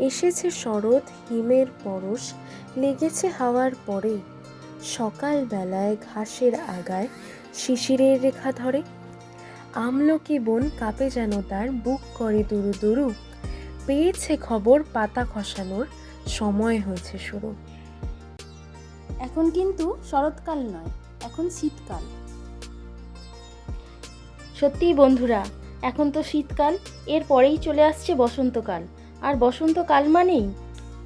এসেছে শরৎ হিমের পরশ, লেগেছে হাওয়ার পরে। সকালবেলায় ঘাসের আগায় শিশিরের রেখা ধরে। আমলকি বন কাঁপে যেন তার, বুক করে দুরু দুরু। পেয়েছে খবর পাতা খসানোর, সময় হয়েছে শুরু। এখন কিন্তু শরৎকাল নয়, এখন শীতকাল। সত্যিই বন্ধুরা, এখন তো শীতকাল, এর পরেই চলে আসছে বসন্তকাল। আর বসন্তকাল মানেই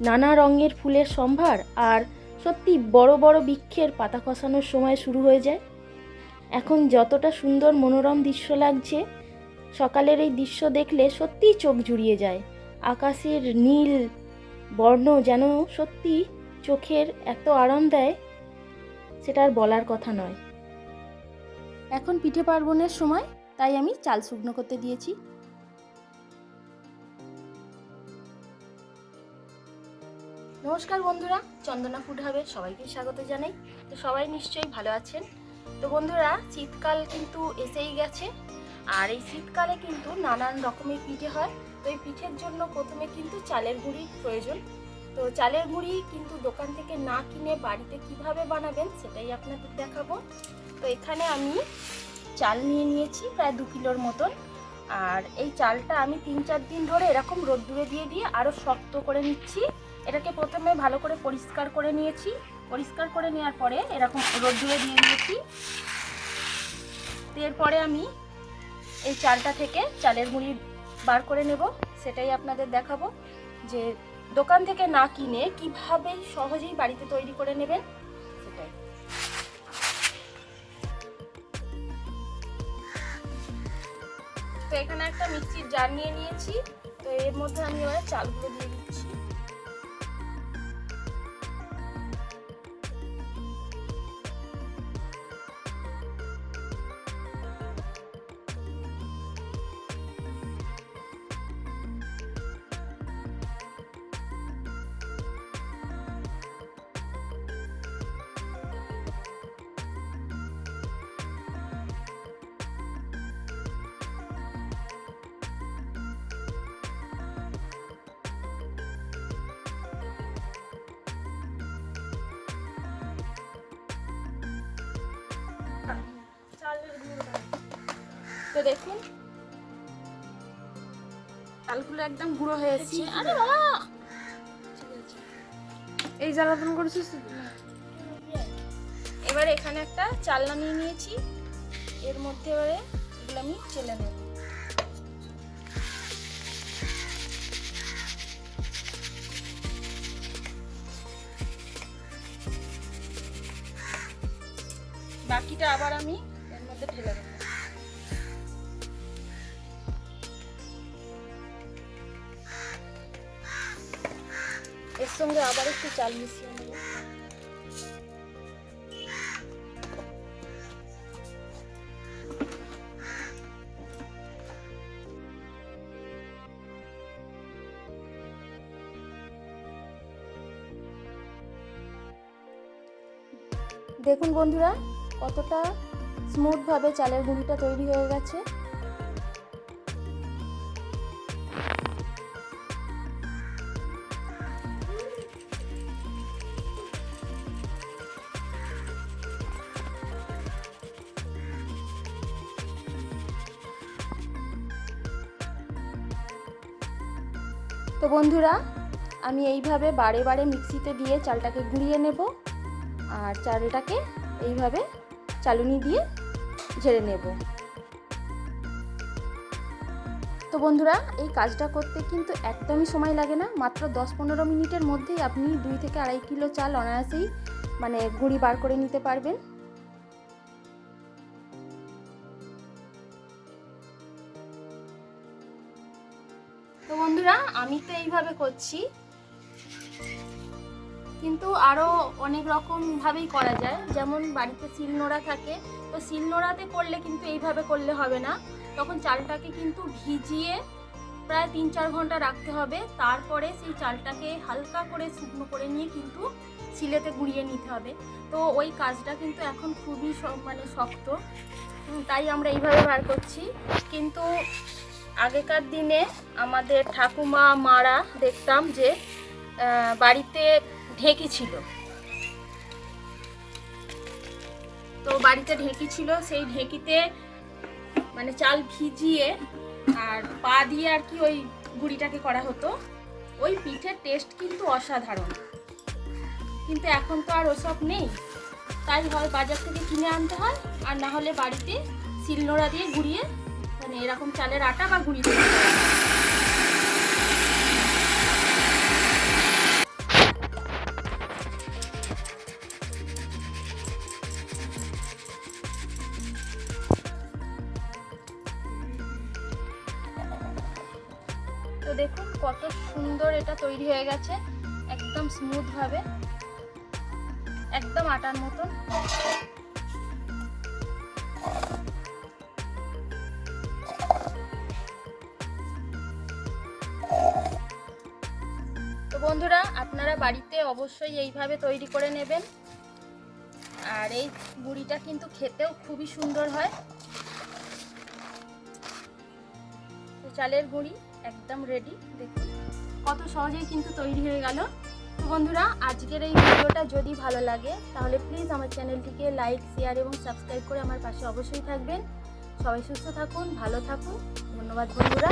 নানা রঙের ফুলের সম্ভার, আর সত্যি বড় বড় বৃক্ষের পাতা খসানোর সময় শুরু হয়ে যায়। এখন যতটা সুন্দর মনোরম দৃশ্য লাগছে, সকালের এই দৃশ্য দেখলে সত্যিই চোখ জুড়িয়ে যায়। আকাশের নীল বর্ণ যেন সত্যি চোখের এত আরাম দেয়, সেটা আর বলার কথা নয়। এখন পিঠে পার্বণের সময়, তাই আমি চাল শুকনো করতে দিয়েছি। নমস্কার বন্ধুরা, চন্দনা ফুড হাবে সবাইকে স্বাগত জানাই। তো সবাই নিশ্চয়ই ভালো আছেন। তো বন্ধুরা, শীতকাল কিন্তু এসেই গেছে, আর এই শীতকালে কিন্তু নানান রকমের পিঠে হয়। তো এই পিঠের জন্য প্রথমে কিন্তু চালের গুঁড়ির প্রয়োজন। তো চালের গুঁড়ি কিন্তু দোকান থেকে না কিনে বাড়িতে কিভাবে বানাবেন সেটাই আপনাদের দেখাবো। তো এখানে আমি চাল নিয়ে নিয়েছি প্রায় 2 কিলোর মতন। আর এই চালটা আমি 3-4 দিন ধরে এরকম রোদ্দুরে দিয়ে দিয়ে আরও শক্ত করে নিচ্ছি। এটাকে প্রথমে ভালো করে পরিষ্কার করে নিয়েছি, পরিষ্কার করে নেওয়ার পরে এরকম রোদ্দুরে দিয়ে দিয়েছি। এরপরে আমি এই চালটা থেকে চালের গুঁড়ি বার করে নেব, সেটাই আপনাদের দেখাবো যে দোকান থেকে না কিনে কিভাবে সহজেই বাড়িতে তৈরি করে নেবেন সেটাই। তো এখানে একটা মিক্সির জার নিয়ে নিয়েছি। তো এর মধ্যে আমি এবার চালগুলো দিয়ে দিচ্ছি। তো দেখুন চালগুলো একদম গুঁড়ো হয়েছে। আরে বাবা, এই জ্বালাতন করেছিস। এবারে এখানে একটা চালনা নিয়ে নিয়েছি, এর মধ্যে এবারে এগুলো আমি চেলে নেব। বাকিটা আবার আমি এর মধ্যে ঢেলে দেব। এর সঙ্গে আবার একটু চাল মিশিয়ে নেব। দেখুন বন্ধুরা, কতটা স্মুথভাবে চালের গুঁড়িটা তৈরি হয়ে গেছে। তো বন্ধুরা, আমি এইভাবে বারে বারে মিক্সিতে দিয়ে চালটাকে গুঁড়িয়ে নেব, আর চালটাকে এইভাবে চালুনি দিয়ে ঝেড়ে নেব। তো বন্ধুরা, এই কাজটা করতে কিন্তু একদমই সময় লাগে না, মাত্র 10-15 মিনিটের মধ্যেই আপনি 2 থেকে 2.5 কিলো চাল অনায়াসেই গুঁড়ি বার করে নিতে পারবেন। তো বন্ধুরা, আমি তো এইভাবে করছি, কিন্তু আরও অনেক রকমভাবেই করা যায়। যেমন বাড়িতে শিলনোড়া থাকে, তো শিলনোড়াতে করলে কিন্তু এইভাবে করলে হবে না, তখন চালটাকে কিন্তু ভিজিয়ে প্রায় 3-4 ঘন্টা রাখতে হবে। তারপরে সেই চালটাকে হালকা করে শুকনো করে নিয়ে কিন্তু শিলেতে গুঁড়িয়ে নিতে হবে। তো ওই কাজটা কিন্তু এখন খুবই শক্ত, তাই আমরা এইভাবে বার করছি। কিন্তু আগেকার দিনে আমাদের ঠাকুমা মারা দেখতাম যে বাড়িতে ঢেঁকি ছিল, তো বাড়িতে ঢেঁকি ছিল, সেই ঢেঁকিতে মানে চাল ভিজিয়ে আর পা দিয়ে আর কি ওই গুঁড়িটাকে করা হতো। ওই পিঠের টেস্ট কিন্তু অসাধারণ, কিন্তু এখন তো আর ওসব নেই, তাই হয় বাজার থেকে কিনে আনতে হয়, আর না হলে বাড়িতে শিলনোড়া দিয়ে গুঁড়িয়ে মানে এরকম চালের আটা বা গুঁড়ি দিয়ে তো দেখুন কত সুন্দর এটা তৈরি হয়ে গেছে, একদম স্মুথ ভাবে, একদম আটার মতন। তো বন্ধুরা আপনারা বাড়িতে অবশ্যই এইভাবে তৈরি করে নেবেন, আর এই গুঁড়িটা কিন্তু খেতেও খুবই সুন্দর হয়। তো চালের গুঁড়ি একদম রেডি, দেখুন কত সহজেই কিন্তু তৈরি হয়ে গেল। তো বন্ধুরা আজকের এই ভিডিওটা যদি ভালো লাগে তাহলে প্লিজ আমার চ্যানেলটিকে লাইক, শেয়ার এবং সাবস্ক্রাইব করে আমার পাশে অবশ্যই থাকবেন। সবাই সুস্থ থাকুন, ভালো থাকুন, ধন্যবাদ বন্ধুরা।